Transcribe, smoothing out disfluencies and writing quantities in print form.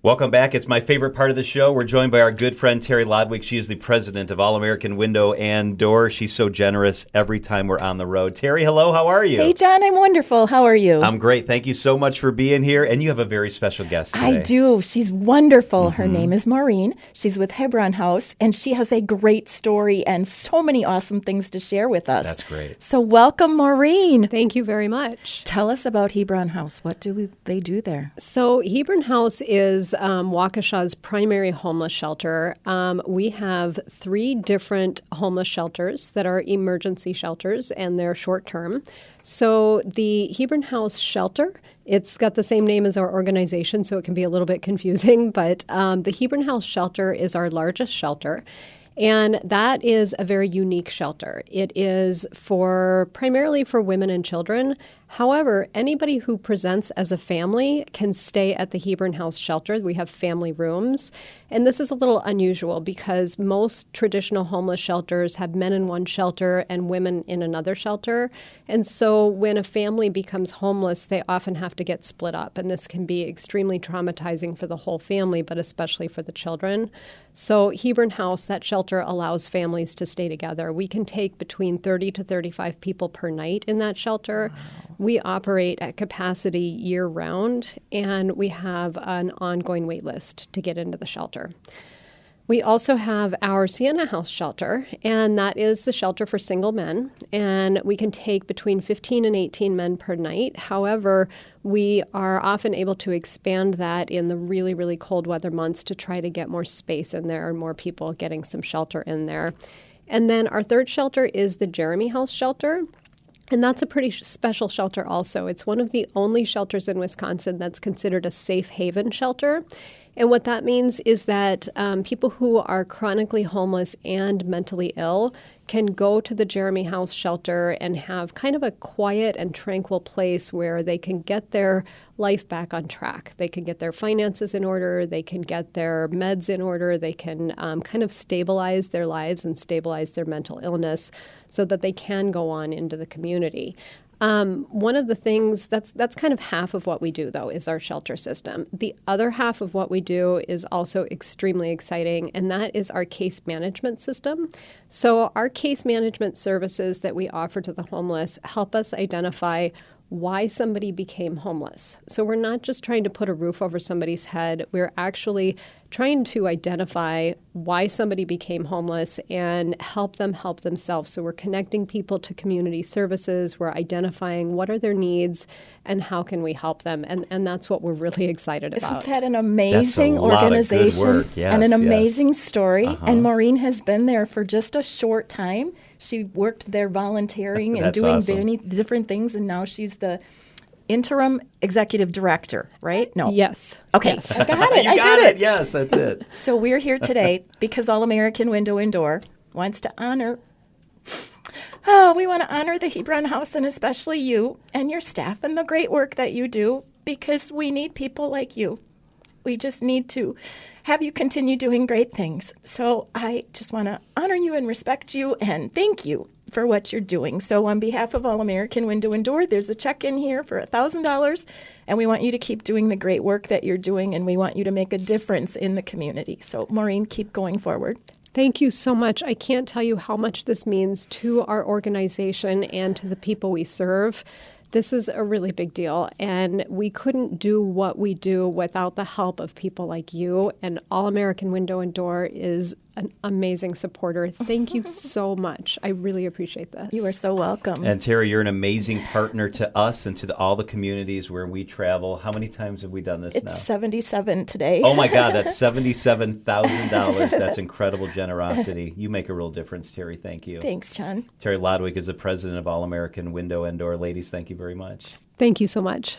Welcome back. It's my favorite part of the show. We're joined by our good friend Terry Lodwick. She is the president of All American Window and Door. She's so generous every time we're on the road. Terry, hello. How are you? Hey, John. I'm wonderful. How are you? I'm great. Thank you so much for being here. And you have a very special guest today. I do. She's wonderful. Her name is Maureen. She's with Hebron House, and she has a great story and so many awesome things to share with us. That's great. So welcome, Maureen. Thank you very much. Tell us about Hebron House. What do they do there? So Hebron House is Waukesha's primary homeless shelter. We have 3 different homeless shelters that are emergency shelters, and they're short-term. So the Hebron House shelter, it's got the same name as our organization, so it can be a little bit confusing, but the Hebron House shelter is our largest shelter. And that is a very unique shelter. It is primarily for women and children. However, anybody who presents as a family can stay at the Hebron House shelter. We have family rooms. And this is a little unusual because most traditional homeless shelters have men in one shelter and women in another shelter. And so when a family becomes homeless, they often have to get split up. And this can be extremely traumatizing for the whole family, but especially for the children. So Hebron House, that shelter allows families to stay together. We can take between 30 to 35 people per night in that shelter. Wow. We operate at capacity year-round, and we have an ongoing wait list to get into the shelter. We also have our Sienna House shelter, and that is the shelter for single men, and we can take between 15 and 18 men per night. However, we are often able to expand that in the really, really cold weather months to try to get more space in there and more people getting some shelter in there. And then our third shelter is the Geremy House shelter. And that's a pretty special shelter also. It's one of the only shelters in Wisconsin that's considered a safe haven shelter. And what that means is that people who are chronically homeless and mentally ill can go to the Geremy House shelter and have kind of a quiet and tranquil place where they can get their life back on track. They can get their finances in order. They can get their meds in order. They can kind of stabilize their lives and stabilize their mental illness so that they can go on into the community. One of the things that's kind of half of what we do, though, is our shelter system. The other half of what we do is also extremely exciting, and that is our case management system. So our case management services that we offer to the homeless help us identify why somebody became homeless. So we're not just trying to put a roof over somebody's head. We're actually trying to identify why somebody became homeless and help them help themselves. So we're connecting people to community services. We're identifying what are their needs and how can we help them. And that's what we're really excited about. Isn't that an amazing organization yes, and an amazing story? And Maureen has been there for just a short time. She worked there volunteering and doing many different things, and now she's the interim executive director, right? No. Yes. Okay. Yes. I got it. You got it. Yes, that's it. So we're here today because All American Window and Door wants to honor we want to honor the Hebron House and especially you and your staff and the great work that you do because we need people like you. We just need to have you continue doing great things. So I just want to honor you and respect you and thank you for what you're doing. So on behalf of All American Window and Door, there's a check in here for $1,000, and we want you to keep doing the great work that you're doing, and we want you to make a difference in the community. So Maureen, keep going forward. Thank you so much. I can't tell you how much this means to our organization and to the people we serve. This is a really big deal, and we couldn't do what we do without the help of people like you, and All American Window and Door is an amazing supporter. Thank you so much. I really appreciate this. You are so welcome. And Terry, you're an amazing partner to us and to all the communities where we travel. How many times have we done this now? It's 77 today. Oh my God, that's $77,000. That's incredible generosity. You make a real difference, Terry. Thank you. Thanks, John. Terry Lodwick is the president of All American Window and Door. Ladies, thank you very much. Thank you so much.